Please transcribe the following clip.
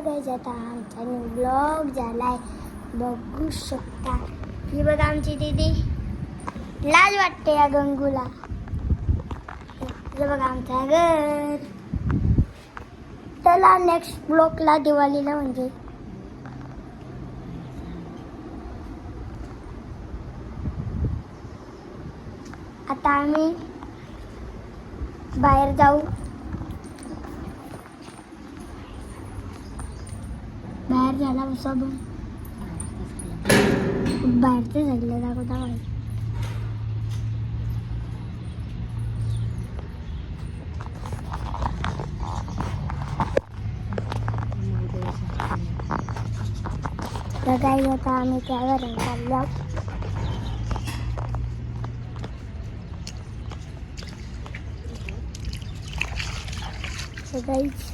Guys आता आमचा new blog झालाय, बघू शकता. ही बघा आमची दीदी, लाज वाटते या गंगूला. हे बघा आमचं घर. चला नेक्स्ट ब्लॉगला दिवाळीला म्हणजे आता आम्ही बाहेर जाऊ. बाहेर झाला असं बघ, बाहेरचं झालं दाखवता मला. तर काही आता आम्ही त्यावर चाललो. So guys,